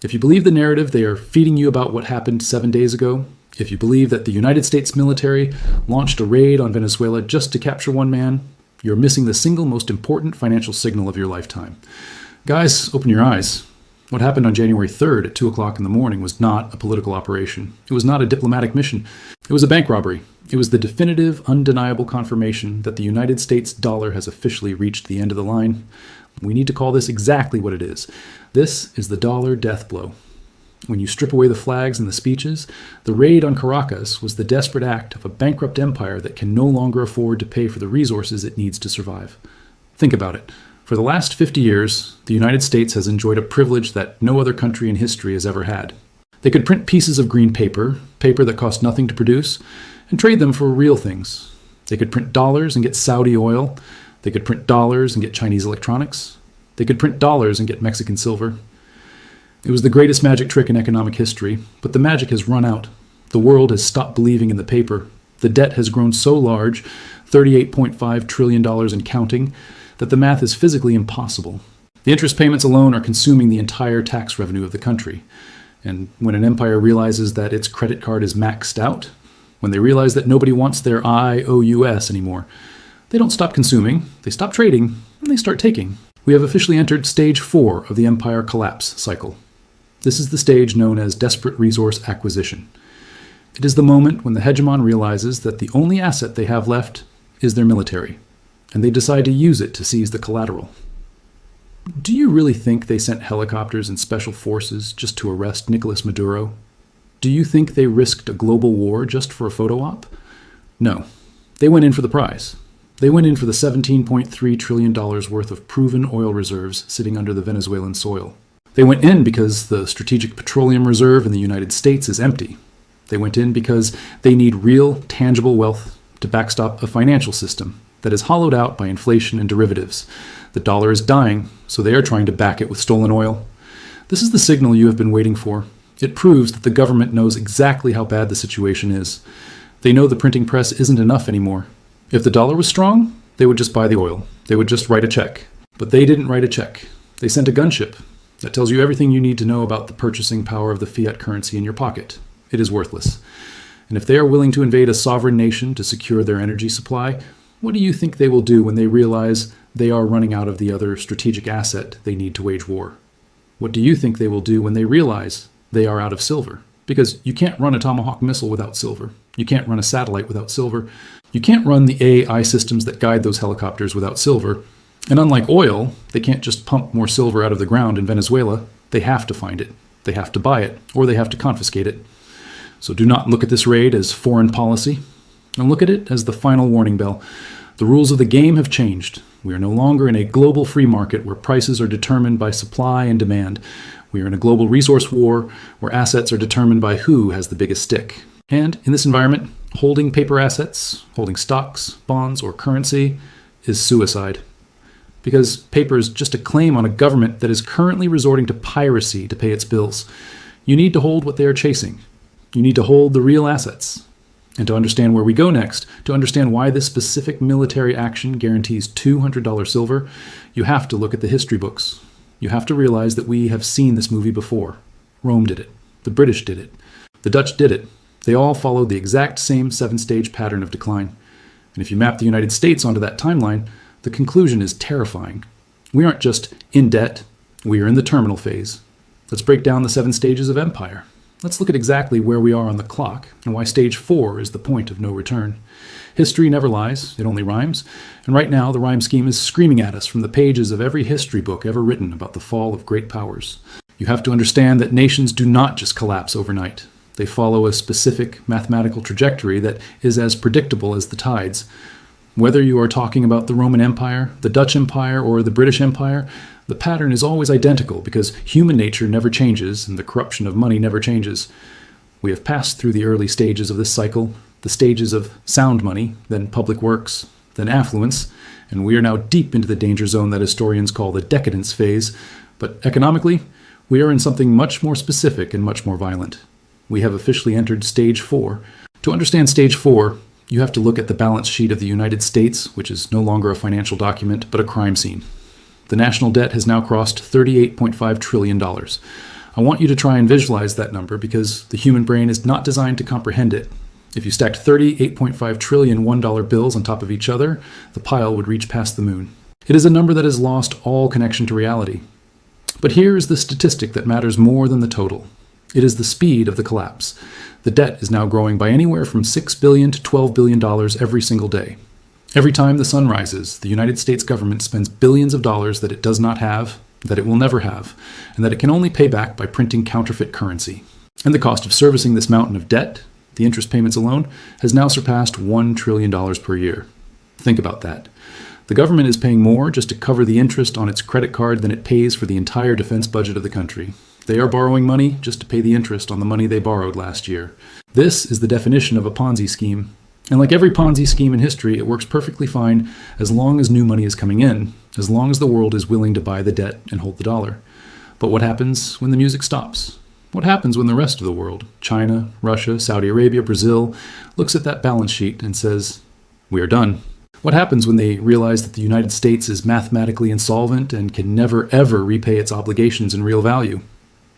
If you believe the narrative they are feeding you about what happened 7 days ago, if you believe that the United States military launched a raid on Venezuela just to capture one man, you're missing the single most important financial signal of your lifetime. Guys, open your eyes. What happened on January 3rd at 2 o'clock in the morning was not a political operation. It was not a diplomatic mission. It was a bank robbery. It was the definitive, undeniable confirmation that the United States dollar has officially reached the end of the line. We need to call this exactly what it is. This is the dollar death blow. When you strip away the flags and the speeches, the raid on Caracas was the desperate act of a bankrupt empire that can no longer afford to pay for the resources it needs to survive. Think about it. For the last 50 years, the United States has enjoyed a privilege that no other country in history has ever had. They could print pieces of green paper that cost nothing to produce, and trade them for real things. They could print dollars and get Saudi oil. They could print dollars and get Chinese electronics. They could print dollars and get Mexican silver. It was the greatest magic trick in economic history, but the magic has run out. The world has stopped believing in the paper. The debt has grown so large, $38.5 trillion and counting, that the math is physically impossible. The interest payments alone are consuming the entire tax revenue of the country. And when an empire realizes that its credit card is maxed out, when they realize that nobody wants their IOUs anymore, they don't stop consuming, they stop trading, and they start taking. We have officially entered stage 4 of the empire collapse cycle. This is the stage known as desperate resource acquisition. It is the moment when the hegemon realizes that the only asset they have left is their military, and they decide to use it to seize the collateral. Do you really think they sent helicopters and special forces just to arrest Nicolas Maduro? Do you think they risked a global war just for a photo op? No. They went in for the prize. They went in for the $17.3 trillion worth of proven oil reserves sitting under the Venezuelan soil. They went in because the strategic petroleum reserve in the United States is empty. They went in because they need real, tangible wealth to backstop a financial system that is hollowed out by inflation and derivatives. The dollar is dying, so they are trying to back it with stolen oil. This is the signal you have been waiting for. It proves that the government knows exactly how bad the situation is. They know the printing press isn't enough anymore. If the dollar was strong, they would just buy the oil. They would just write a check. But they didn't write a check. They sent a gunship. That tells you everything you need to know about the purchasing power of the fiat currency in your pocket. It is worthless. And if they are willing to invade a sovereign nation to secure their energy supply, what do you think they will do when they realize they are running out of the other strategic asset they need to wage war? What do you think they will do when they realize they are out of silver? Because you can't run a Tomahawk missile without silver. You can't run a satellite without silver. You can't run the AI systems that guide those helicopters without silver. And unlike oil, they can't just pump more silver out of the ground in Venezuela. They have to find it. They have to buy it, or they have to confiscate it. So do not look at this raid as foreign policy, and look at it as the final warning bell. The rules of the game have changed. We are no longer in a global free market where prices are determined by supply and demand. We are in a global resource war where assets are determined by who has the biggest stick. And in this environment, holding paper assets, holding stocks, bonds, or currency is suicide. Because paper is just a claim on a government that is currently resorting to piracy to pay its bills. You need to hold what they are chasing. You need to hold the real assets. And to understand where we go next, to understand why this specific military action guarantees $200 silver, you have to look at the history books. You have to realize that we have seen this movie before. Rome did it. The British did it. The Dutch did it. They all followed the exact same 7-stage pattern of decline. And if you map the United States onto that timeline, the conclusion is terrifying. We aren't just in debt, we are in the terminal phase. Let's break down the 7 stages of empire. Let's look at exactly where we are on the clock and why stage 4 is the point of no return. History never lies, it only rhymes. And right now, the rhyme scheme is screaming at us from the pages of every history book ever written about the fall of great powers. You have to understand that nations do not just collapse overnight. They follow a specific mathematical trajectory that is as predictable as the tides. Whether you are talking about the Roman Empire, the Dutch Empire, or the British Empire, the pattern is always identical because human nature never changes and the corruption of money never changes. We have passed through the early stages of this cycle, the stages of sound money, then public works, then affluence, and we are now deep into the danger zone that historians call the decadence phase. But economically, we are in something much more specific and much more violent. We have officially entered stage 4. To understand stage 4, you have to look at the balance sheet of the United States, which is no longer a financial document, but a crime scene. The national debt has now crossed $38.5 trillion. I want you to try and visualize that number because the human brain is not designed to comprehend it. If you stacked 30 $8.5 trillion $1 bills on top of each other, the pile would reach past the moon. It is a number that has lost all connection to reality. But here is the statistic that matters more than the total. It is the speed of the collapse. The debt is now growing by anywhere from $6 billion to $12 billion every single day. Every time the sun rises, the United States government spends billions of dollars that it does not have, that it will never have, and that it can only pay back by printing counterfeit currency. And the cost of servicing this mountain of debt, the interest payments alone, has now surpassed $1 trillion per year. Think about that. The government is paying more just to cover the interest on its credit card than it pays for the entire defense budget of the country. They are borrowing money just to pay the interest on the money they borrowed last year. This is the definition of a Ponzi scheme. And like every Ponzi scheme in history, it works perfectly fine as long as new money is coming in, as long as the world is willing to buy the debt and hold the dollar. But what happens when the music stops? What happens when the rest of the world, China, Russia, Saudi Arabia, Brazil, looks at that balance sheet and says, "We are done"? What happens when they realize that the United States is mathematically insolvent and can never ever repay its obligations in real value?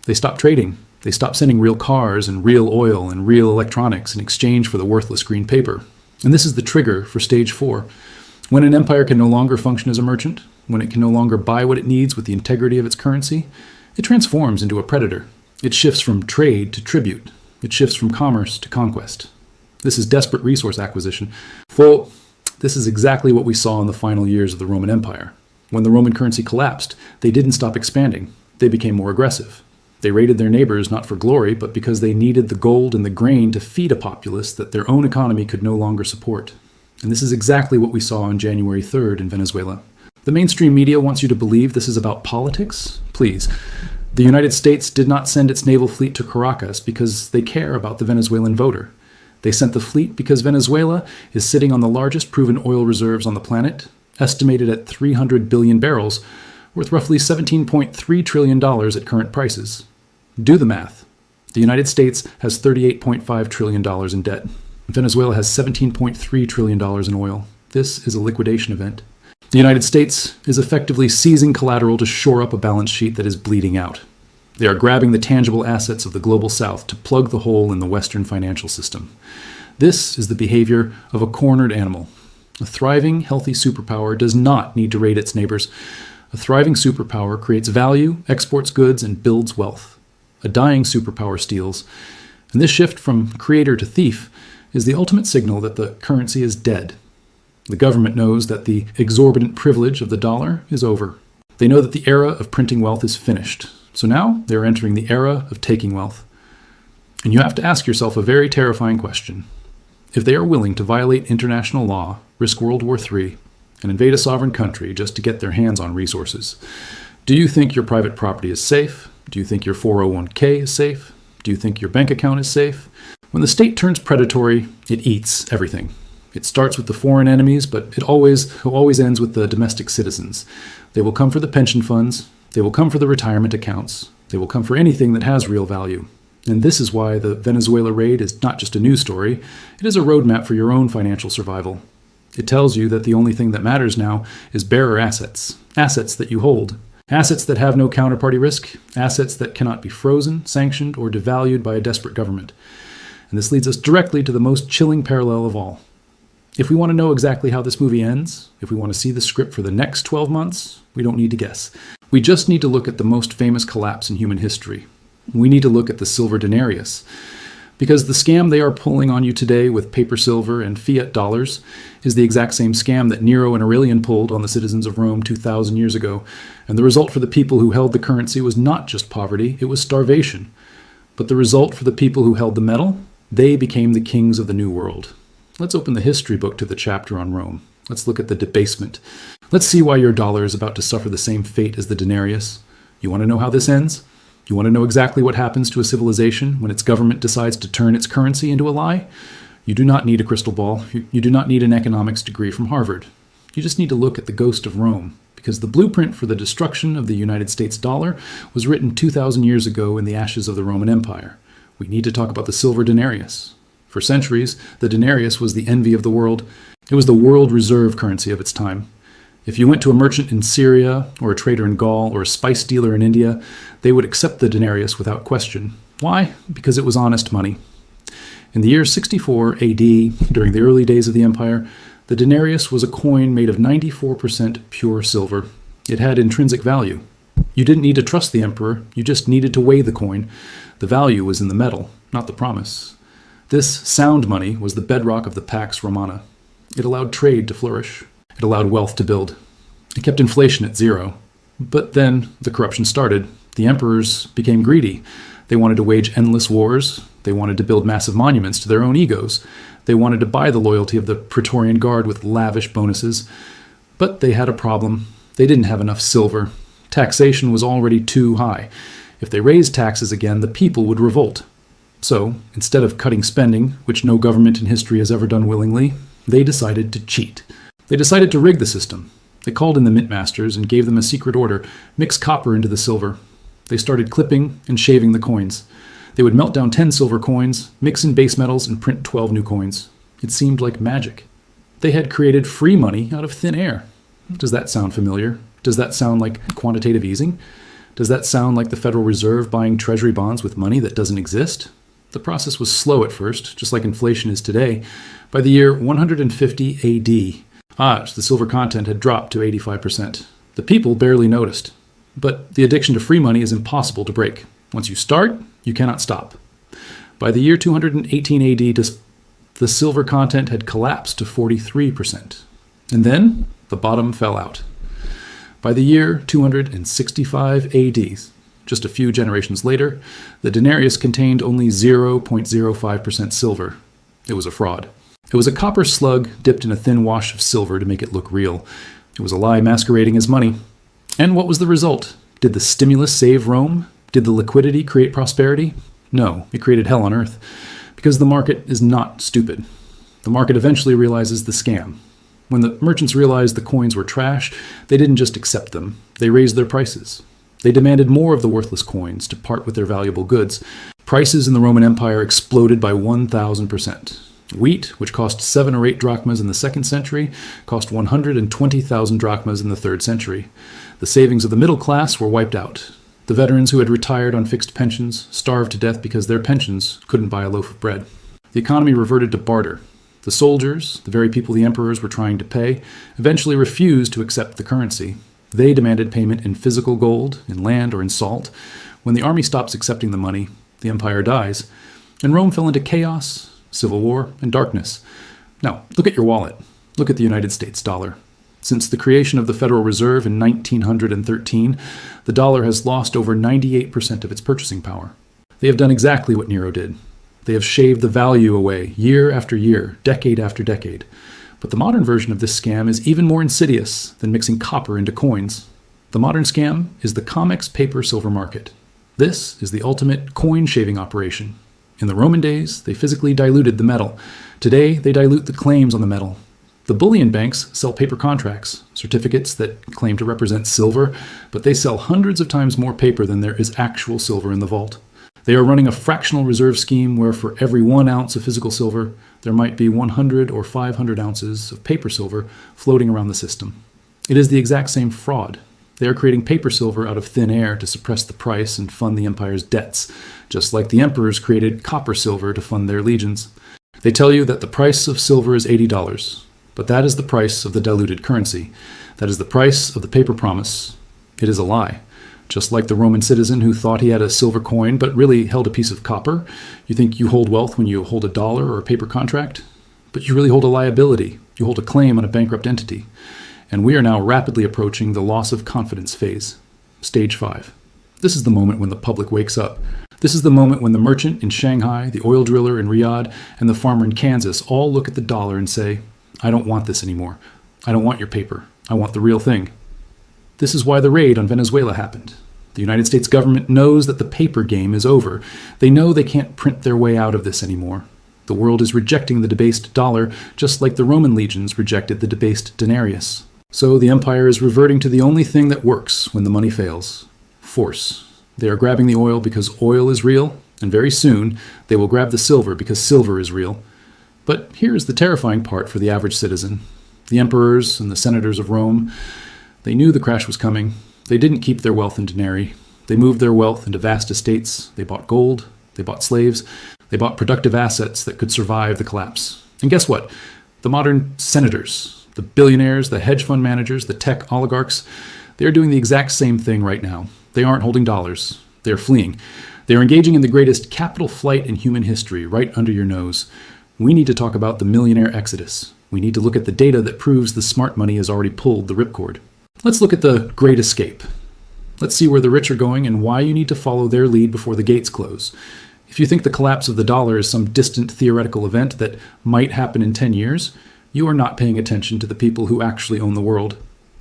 They stop trading. They stop sending real cars and real oil and real electronics in exchange for the worthless green paper. And this is the trigger for stage 4. When an empire can no longer function as a merchant, when it can no longer buy what it needs with the integrity of its currency, it transforms into a predator. It shifts from trade to tribute. It shifts from commerce to conquest. This is desperate resource acquisition. This is exactly what we saw in the final years of the Roman Empire. When the Roman currency collapsed, they didn't stop expanding. They became more aggressive. They raided their neighbors not for glory, but because they needed the gold and the grain to feed a populace that their own economy could no longer support. And this is exactly what we saw on January 3rd in Venezuela. The mainstream media wants you to believe this is about politics? Please. The United States did not send its naval fleet to Caracas because they care about the Venezuelan voter. They sent the fleet because Venezuela is sitting on the largest proven oil reserves on the planet, estimated at 300 billion barrels, worth roughly $17.3 trillion at current prices. Do the math. The United States has $38.5 trillion in debt. Venezuela has $17.3 trillion in oil. This is a liquidation event. The United States is effectively seizing collateral to shore up a balance sheet that is bleeding out. They are grabbing the tangible assets of the global south to plug the hole in the Western financial system. This is the behavior of a cornered animal. A thriving, healthy superpower does not need to raid its neighbors. A thriving superpower creates value, exports goods, and builds wealth. A dying superpower steals. And this shift from creator to thief is the ultimate signal that the currency is dead. The government knows that the exorbitant privilege of the dollar is over. They know that the era of printing wealth is finished. So now they're entering the era of taking wealth. And you have to ask yourself a very terrifying question. If they are willing to violate international law, risk World War III, and invade a sovereign country just to get their hands on resources, do you think your private property is safe? Do you think your 401k is safe? Do you think your bank account is safe? When the state turns predatory, it eats everything. It starts with the foreign enemies, but it always ends with the domestic citizens. They will come for the pension funds. They will come for the retirement accounts. They will come for anything that has real value. And this is why the Venezuela raid is not just a news story. It is a roadmap for your own financial survival. It tells you that the only thing that matters now is bearer assets, assets that you hold. Assets that have no counterparty risk, assets that cannot be frozen, sanctioned, or devalued by a desperate government. And this leads us directly to the most chilling parallel of all. If we want to know exactly how this movie ends, if we want to see the script for the next 12 months, we don't need to guess. We just need to look at the most famous collapse in human history. We need to look at the silver denarius. Because the scam they are pulling on you today with paper silver and fiat dollars is the exact same scam that Nero and Aurelian pulled on the citizens of Rome 2,000 years ago. And the result for the people who held the currency was not just poverty, it was starvation. But the result for the people who held the metal, they became the kings of the New World. Let's open the history book to the chapter on Rome. Let's look at the debasement. Let's see why your dollar is about to suffer the same fate as the denarius. You want to know how this ends? You want to know exactly what happens to a civilization when its government decides to turn its currency into a lie? You do not need a crystal ball. You do not need an economics degree from Harvard. You just need to look at the ghost of Rome, because the blueprint for the destruction of the United States dollar was written 2,000 years ago in the ashes of the Roman Empire. We need to talk about the silver denarius. For centuries, the denarius was the envy of the world. It was the world reserve currency of its time. If you went to a merchant in Syria, or a trader in Gaul, or a spice dealer in India, they would accept the denarius without question. Why? Because it was honest money. In the year 64 AD, during the early days of the empire, the denarius was a coin made of 94% pure silver. It had intrinsic value. You didn't need to trust the emperor, you just needed to weigh the coin. The value was in the metal, not the promise. This sound money was the bedrock of the Pax Romana. It allowed trade to flourish. It allowed wealth to build. It kept inflation at zero. But then the corruption started. The emperors became greedy. They wanted to wage endless wars. They wanted to build massive monuments to their own egos. They wanted to buy the loyalty of the Praetorian Guard with lavish bonuses. But they had a problem. They didn't have enough silver. Taxation was already too high. If they raised taxes again, the people would revolt. So, instead of cutting spending, which no government in history has ever done willingly, they decided to cheat. They decided to rig the system. They called in the mint masters and gave them a secret order: mix copper into the silver. They started clipping and shaving the coins. They would melt down 10 silver coins, mix in base metals, and print 12 new coins. It seemed like magic. They had created free money out of thin air. Does that sound familiar? Does that sound like quantitative easing? Does that sound like the Federal Reserve buying treasury bonds with money that doesn't exist? The process was slow at first, just like inflation is today. By the year 150 AD, the silver content had dropped to 85%. The people barely noticed. But the addiction to free money is impossible to break. Once you start, you cannot stop. By the year 218 AD, the silver content had collapsed to 43%. And then the bottom fell out. By the year 265 AD, just a few generations later, the denarius contained only 0.05% silver. It was a fraud. It was a copper slug dipped in a thin wash of silver to make it look real. It was a lie masquerading as money. And what was the result? Did the stimulus save Rome? Did the liquidity create prosperity? No, it created hell on earth. Because the market is not stupid. The market eventually realizes the scam. When the merchants realized the coins were trash, they didn't just accept them. They raised their prices. They demanded more of the worthless coins to part with their valuable goods. Prices in the Roman Empire exploded by 1,000%. Wheat, which cost 7 or 8 drachmas in the 2nd century, cost 120,000 drachmas in the 3rd century. The savings of the middle class were wiped out. The veterans who had retired on fixed pensions starved to death because their pensions couldn't buy a loaf of bread. The economy reverted to barter. The soldiers, the very people the emperors were trying to pay, eventually refused to accept the currency. They demanded payment in physical gold, in land, or in salt. When the army stops accepting the money, the empire dies, and Rome fell into chaos, civil war, and darkness. Now, look at your wallet. Look at the United States dollar. Since the creation of the Federal Reserve in 1913, the dollar has lost over 98% of its purchasing power. They have done exactly what Nero did. They have shaved the value away year after year, decade after decade. But the modern version of this scam is even more insidious than mixing copper into coins. The modern scam is the COMEX paper silver market. This is the ultimate coin shaving operation. In the Roman days, they physically diluted the metal. Today, they dilute the claims on the metal. The bullion banks sell paper contracts, certificates that claim to represent silver, but they sell hundreds of times more paper than there is actual silver in the vault. They are running a fractional reserve scheme where for every 1 ounce of physical silver, there might be 100 or 500 ounces of paper silver floating around the system. It is the exact same fraud. They are creating paper silver out of thin air to suppress the price and fund the empire's debts, just like the emperors created copper silver to fund their legions. They tell you that the price of silver is $80, but that is the price of the diluted currency. That is the price of the paper promise. It is a lie. Just like the Roman citizen who thought he had a silver coin but really held a piece of copper. You think you hold wealth when you hold a dollar or a paper contract, but you really hold a liability. You hold a claim on a bankrupt entity. And we are now rapidly approaching the loss of confidence phase, stage 5. This is the moment when the public wakes up. This is the moment when the merchant in Shanghai, the oil driller in Riyadh, and the farmer in Kansas all look at the dollar and say, I don't want this anymore. I don't want your paper. I want the real thing. This is why the raid on Venezuela happened. The United States government knows that the paper game is over. They know they can't print their way out of this anymore. The world is rejecting the debased dollar, just like the Roman legions rejected the debased denarius. So the empire is reverting to the only thing that works when the money fails: force. They are grabbing the oil because oil is real, and very soon they will grab the silver because silver is real. But here is the terrifying part for the average citizen. The emperors and the senators of Rome, they knew the crash was coming. They didn't keep their wealth in denarii. They moved their wealth into vast estates. They bought gold. They bought slaves. They bought productive assets that could survive the collapse. And guess what? The modern senators, the billionaires, the hedge fund managers, the tech oligarchs, they're doing the exact same thing right now. They aren't holding dollars. They're fleeing. They're engaging in the greatest capital flight in human history right under your nose. We need to talk about the millionaire exodus. We need to look at the data that proves the smart money has already pulled the ripcord. Let's look at the Great Escape. Let's see where the rich are going and why you need to follow their lead before the gates close. If you think the collapse of the dollar is some distant theoretical event that might happen in 10 years, you are not paying attention to the people who actually own the world.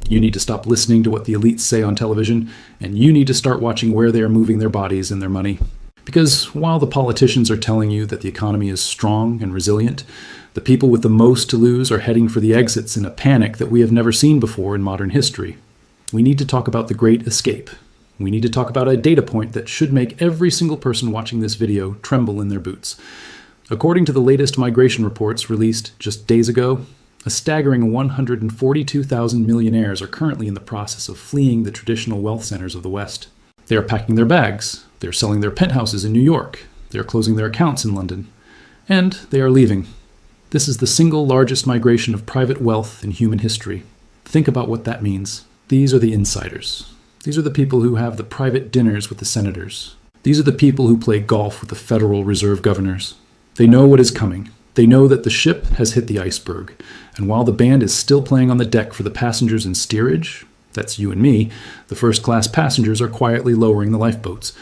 You need to stop listening to what the elites say on television, and you need to start watching where they are moving their bodies and their money. Because while the politicians are telling you that the economy is strong and resilient, the people with the most to lose are heading for the exits in a panic that we have never seen before in modern history. We need to talk about the Great Escape. We need to talk about a data point that should make every single person watching this video tremble in their boots. According to the latest migration reports released just days ago, a staggering 142,000 millionaires are currently in the process of fleeing the traditional wealth centers of the West. They are packing their bags, they are selling their penthouses in New York, they are closing their accounts in London, and they are leaving. This is the single largest migration of private wealth in human history. Think about what that means. These are the insiders. These are the people who have the private dinners with the senators. These are the people who play golf with the Federal Reserve governors. They know what is coming. They know that the ship has hit the iceberg. And while the band is still playing on the deck for the passengers in steerage, that's you and me, the first-class passengers are quietly lowering the lifeboats.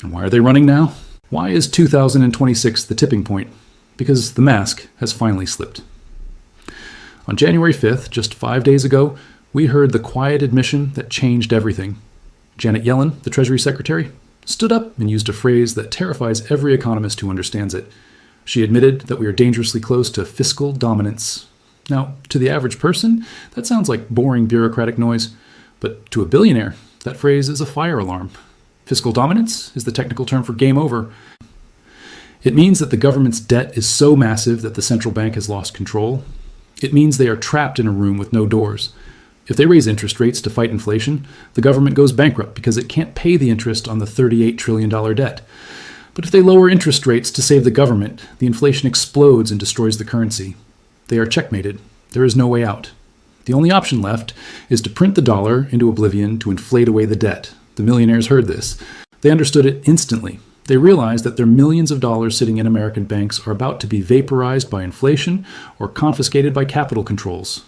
And why are they running now? Why is 2026 the tipping point? Because the mask has finally slipped. On January 5th, just 5 days ago, we heard the quiet admission that changed everything. Janet Yellen, the Treasury Secretary, stood up and used a phrase that terrifies every economist who understands it. She admitted that we are dangerously close to fiscal dominance. Now, to the average person, that sounds like boring bureaucratic noise, but to a billionaire, that phrase is a fire alarm. Fiscal dominance is the technical term for game over. It means that the government's debt is so massive that the central bank has lost control. It means they are trapped in a room with no doors. If they raise interest rates to fight inflation, the government goes bankrupt because it can't pay the interest on the $38 trillion debt. But if they lower interest rates to save the government, the inflation explodes and destroys the currency. They are checkmated. There is no way out. The only option left is to print the dollar into oblivion to inflate away the debt. The millionaires heard this. They understood it instantly. They realized that their millions of dollars sitting in American banks are about to be vaporized by inflation or confiscated by capital controls.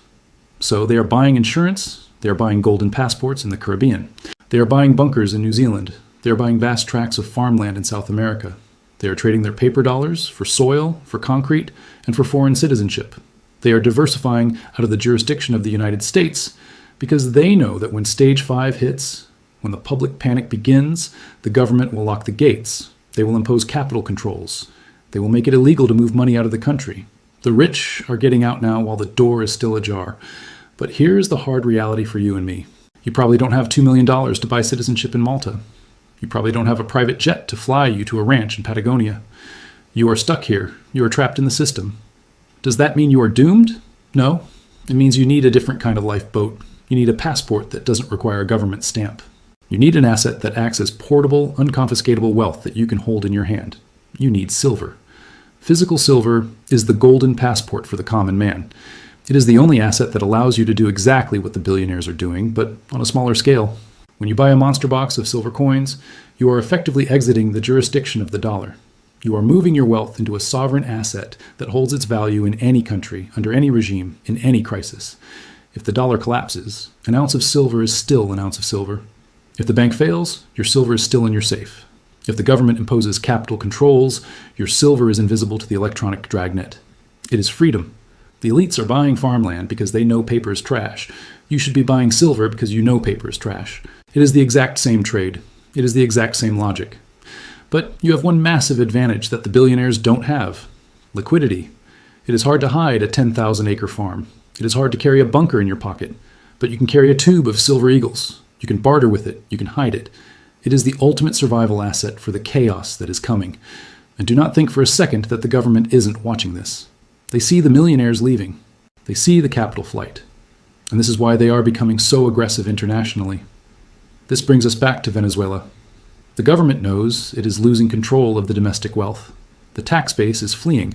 So they are buying insurance, they are buying golden passports in the Caribbean. They are buying bunkers in New Zealand. They are buying vast tracts of farmland in South America. They are trading their paper dollars for soil, for concrete, and for foreign citizenship. They are diversifying out of the jurisdiction of the United States because they know that when stage 5 hits, when the public panic begins, the government will lock the gates. They will impose capital controls. They will make it illegal to move money out of the country. The rich are getting out now while the door is still ajar. But here's the hard reality for you and me. You probably don't have $2 million to buy citizenship in Malta. You probably don't have a private jet to fly you to a ranch in Patagonia. You are stuck here. You are trapped in the system. Does that mean you are doomed? No. It means you need a different kind of lifeboat. You need a passport that doesn't require a government stamp. You need an asset that acts as portable, unconfiscatable wealth that you can hold in your hand. You need silver. Physical silver is the golden passport for the common man. It is the only asset that allows you to do exactly what the billionaires are doing, but on a smaller scale. When you buy a monster box of silver coins, you are effectively exiting the jurisdiction of the dollar. You are moving your wealth into a sovereign asset that holds its value in any country, under any regime, in any crisis. If the dollar collapses, an ounce of silver is still an ounce of silver. If the bank fails, your silver is still in your safe. If the government imposes capital controls, your silver is invisible to the electronic dragnet. It is freedom. The elites are buying farmland because they know paper is trash. You should be buying silver because you know paper is trash. It is the exact same trade. It is the exact same logic. But you have one massive advantage that the billionaires don't have: liquidity. It is hard to hide a 10,000-acre farm. It is hard to carry a bunker in your pocket, but you can carry a tube of silver eagles. You can barter with it. You can hide it. It is the ultimate survival asset for the chaos that is coming. And do not think for a second that the government isn't watching this. They see the millionaires leaving. They see the capital flight. And this is why they are becoming so aggressive internationally. This brings us back to Venezuela. The government knows it is losing control of the domestic wealth. The tax base is fleeing.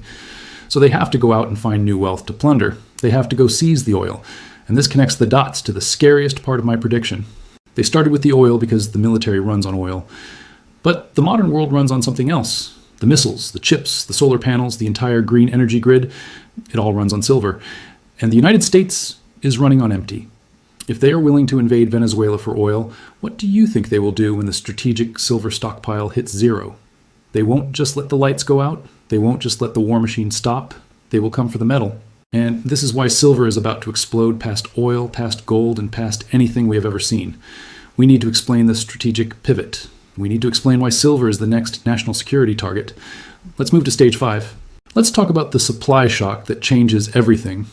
So they have to go out and find new wealth to plunder. They have to go seize the oil. And this connects the dots to the scariest part of my prediction. They started with the oil because the military runs on oil. But the modern world runs on something else. The missiles, the chips, the solar panels, the entire green energy grid, it all runs on silver. And the United States is running on empty. If they are willing to invade Venezuela for oil, what do you think they will do when the strategic silver stockpile hits zero? They won't just let the lights go out. They won't just let the war machine stop. They will come for the metal. And this is why silver is about to explode past oil, past gold, and past anything we have ever seen. We need to explain the strategic pivot. We need to explain why silver is the next national security target. Let's move to stage 5. Let's talk about the supply shock that changes everything.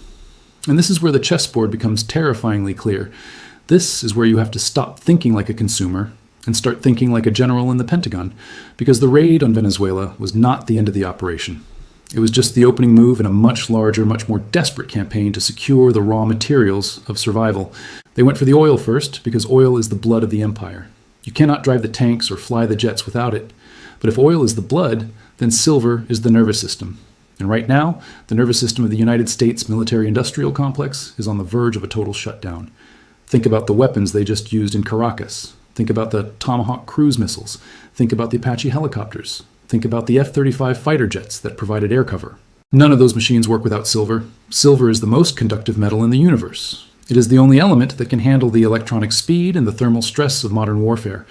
And this is where the chessboard becomes terrifyingly clear. This is where you have to stop thinking like a consumer and start thinking like a general in the Pentagon, because the raid on Venezuela was not the end of the operation. It was just the opening move in a much larger, much more desperate campaign to secure the raw materials of survival. They went for the oil first because oil is the blood of the empire. You cannot drive the tanks or fly the jets without it. But if oil is the blood, then silver is the nervous system. And right now, the nervous system of the United States military-industrial complex is on the verge of a total shutdown. Think about the weapons they just used in Caracas. Think about the Tomahawk cruise missiles. Think about the Apache helicopters. Think about the F-35 fighter jets that provided air cover. None of those machines work without silver. Silver is the most conductive metal in the universe. It is the only element that can handle the electronic speed and the thermal stress of modern warfare.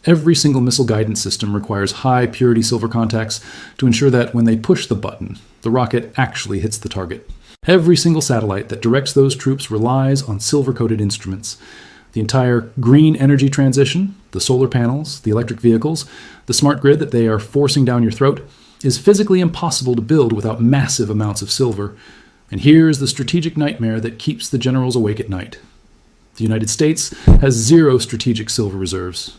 Every single missile guidance system requires high-purity silver contacts to ensure that when they push the button, the rocket actually hits the target. Every single satellite that directs those troops relies on silver-coated instruments. The entire green energy transition, the solar panels, the electric vehicles, the smart grid that they are forcing down your throat, is physically impossible to build without massive amounts of silver. And here is the strategic nightmare that keeps the generals awake at night. The United States has zero strategic silver reserves.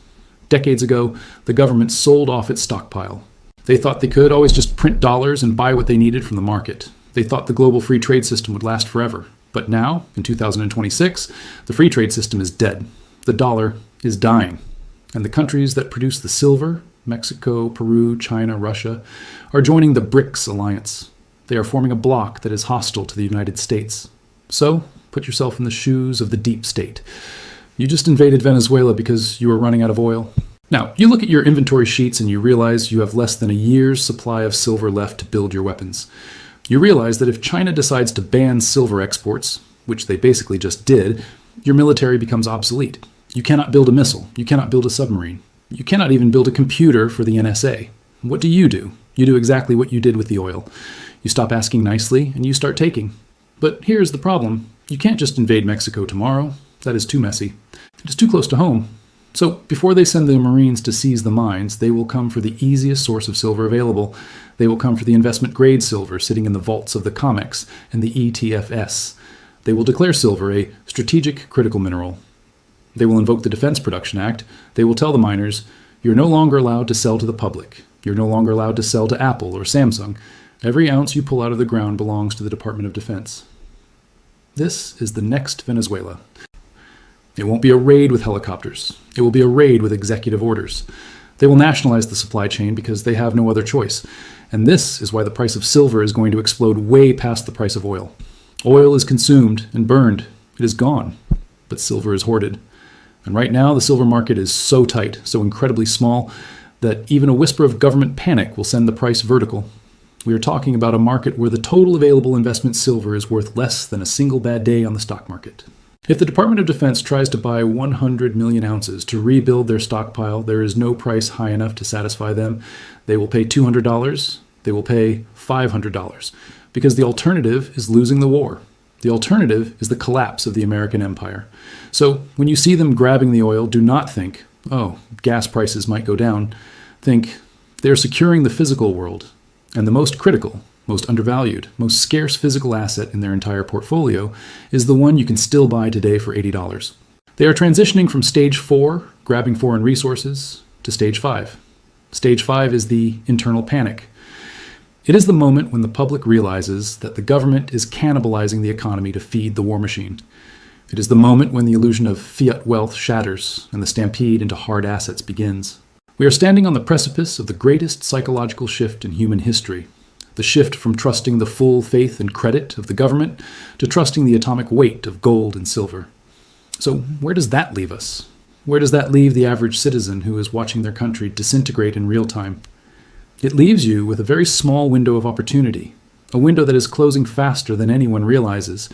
Decades ago, the government sold off its stockpile. They thought they could always just print dollars and buy what they needed from the market. They thought the global free trade system would last forever. But now, in 2026, the free trade system is dead. The dollar is dying. And the countries that produce the silver, Mexico, Peru, China, Russia, are joining the BRICS alliance. They are forming a bloc that is hostile to the United States. So, put yourself in the shoes of the deep state. You just invaded Venezuela because you were running out of oil. Now, you look at your inventory sheets and you realize you have less than a year's supply of silver left to build your weapons. You realize that if China decides to ban silver exports, which they basically just did, your military becomes obsolete. You cannot build a missile. You cannot build a submarine. You cannot even build a computer for the NSA. What do? You do exactly what you did with the oil. You stop asking nicely and you start taking. But here's the problem. You can't just invade Mexico tomorrow. That is too messy. It is too close to home. So before they send the Marines to seize the mines, they will come for the easiest source of silver available. They will come for the investment-grade silver sitting in the vaults of the COMEX and the ETFS. They will declare silver a strategic critical mineral. They will invoke the Defense Production Act. They will tell the miners, you're no longer allowed to sell to the public. You're no longer allowed to sell to Apple or Samsung. Every ounce you pull out of the ground belongs to the Department of Defense. This is the next Venezuela. It won't be a raid with helicopters. It will be a raid with executive orders. They will nationalize the supply chain because they have no other choice. And this is why the price of silver is going to explode way past the price of oil. Oil is consumed and burned. It is gone. But silver is hoarded. And right now, the silver market is so tight, so incredibly small, that even a whisper of government panic will send the price vertical. We are talking about a market where the total available investment silver is worth less than a single bad day on the stock market. If the Department of Defense tries to buy 100 million ounces to rebuild their stockpile, there is no price high enough to satisfy them. They will pay $200. They will pay $500. Because the alternative is losing the war. The alternative is the collapse of the American empire. So when you see them grabbing the oil, do not think, oh, gas prices might go down. Think, they're securing the physical world. And the most critical, most undervalued, most scarce physical asset in their entire portfolio is the one you can still buy today for $80. They are transitioning from stage 4, grabbing foreign resources, to stage 5. Stage 5 is the internal panic. It is the moment when the public realizes that the government is cannibalizing the economy to feed the war machine. It is the moment when the illusion of fiat wealth shatters and the stampede into hard assets begins. We are standing on the precipice of the greatest psychological shift in human history. The shift from trusting the full faith and credit of the government to trusting the atomic weight of gold and silver. So where does that leave us? Where does that leave the average citizen who is watching their country disintegrate in real time? It leaves you with a very small window of opportunity, a window that is closing faster than anyone realizes.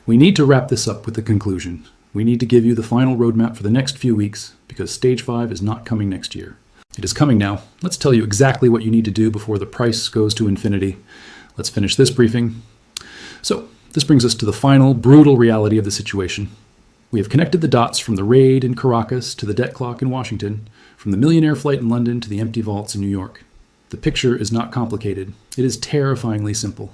We need to wrap this up with the conclusion. We need to give you the final roadmap for the next few weeks because Stage 5 is not coming next year. It is coming now. Let's tell you exactly what you need to do before the price goes to infinity. Let's finish this briefing. So, this brings us to the final, brutal reality of the situation. We have connected the dots from the raid in Caracas to the debt clock in Washington, from the millionaire flight in London to the empty vaults in New York. The picture is not complicated. It is terrifyingly simple.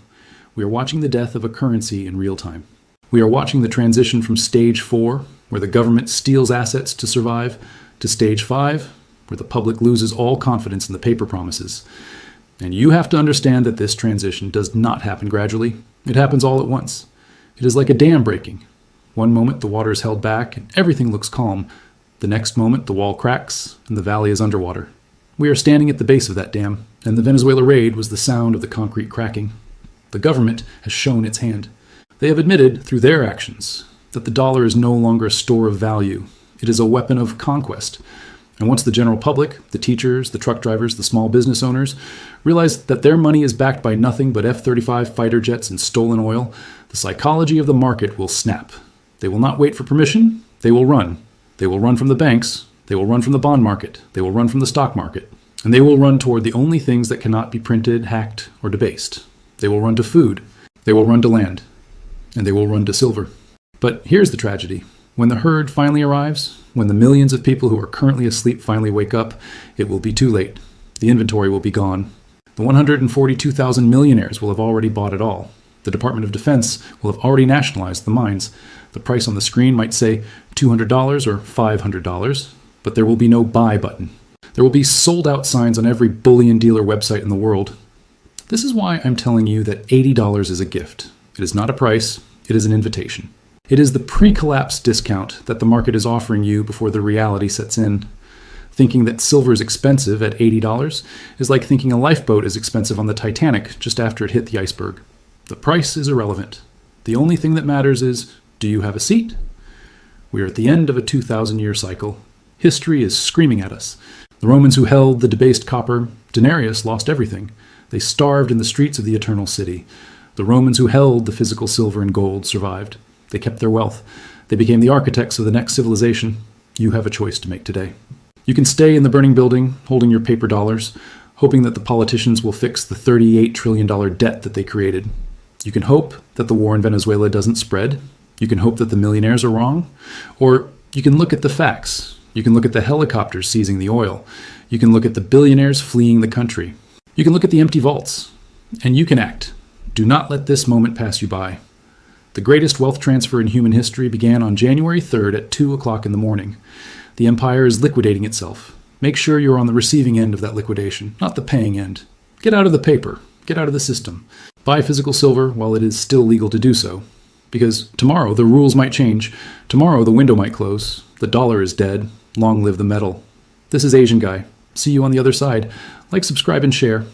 We are watching the death of a currency in real time. We are watching the transition from Stage 4, where the government steals assets to survive, to Stage 5, where the public loses all confidence in the paper promises. And you have to understand that this transition does not happen gradually. It happens all at once. It is like a dam breaking. One moment the water is held back and everything looks calm. The next moment the wall cracks and the valley is underwater. We are standing at the base of that dam, and the Venezuela raid was the sound of the concrete cracking. The government has shown its hand. They have admitted, through their actions, that the dollar is no longer a store of value. It is a weapon of conquest. And once the general public, the teachers, the truck drivers, the small business owners, realize that their money is backed by nothing but F-35 fighter jets and stolen oil, the psychology of the market will snap. They will not wait for permission. They will run. They will run from the banks. They will run from the bond market. They will run from the stock market. And they will run toward the only things that cannot be printed, hacked, or debased. They will run to food. They will run to land. And they will run to silver. But here's the tragedy. When the herd finally arrives, when the millions of people who are currently asleep finally wake up, it will be too late. The inventory will be gone. The 142,000 millionaires will have already bought it all. The Department of Defense will have already nationalized the mines. The price on the screen might say $200 or $500, but there will be no buy button. There will be sold-out signs on every bullion dealer website in the world. This is why I'm telling you that $80 is a gift. It is not a price, it is an invitation. It is the pre-collapse discount that the market is offering you before the reality sets in. Thinking that silver is expensive at $80 is like thinking a lifeboat is expensive on the Titanic just after it hit the iceberg. The price is irrelevant. The only thing that matters is, do you have a seat? We are at the end of a 2,000-year cycle. History is screaming at us. The Romans who held the debased copper, denarius, lost everything. They starved in the streets of the eternal city. The Romans who held the physical silver and gold survived. They kept their wealth. They became the architects of the next civilization. You have a choice to make today. You can stay in the burning building, holding your paper dollars, hoping that the politicians will fix the $38 trillion debt that they created. You can hope that the war in Venezuela doesn't spread. You can hope that the millionaires are wrong. Or you can look at the facts. You can look at the helicopters seizing the oil. You can look at the billionaires fleeing the country. You can look at the empty vaults. And you can act. Do not let this moment pass you by. The greatest wealth transfer in human history began on January 3rd at 2 o'clock in the morning. The empire is liquidating itself. Make sure you're on the receiving end of that liquidation, not the paying end. Get out of the paper. Get out of the system. Buy physical silver while it is still legal to do so. Because tomorrow the rules might change. Tomorrow the window might close. The dollar is dead. Long live the metal. This is Asian Guy. See you on the other side. Like, subscribe, and share.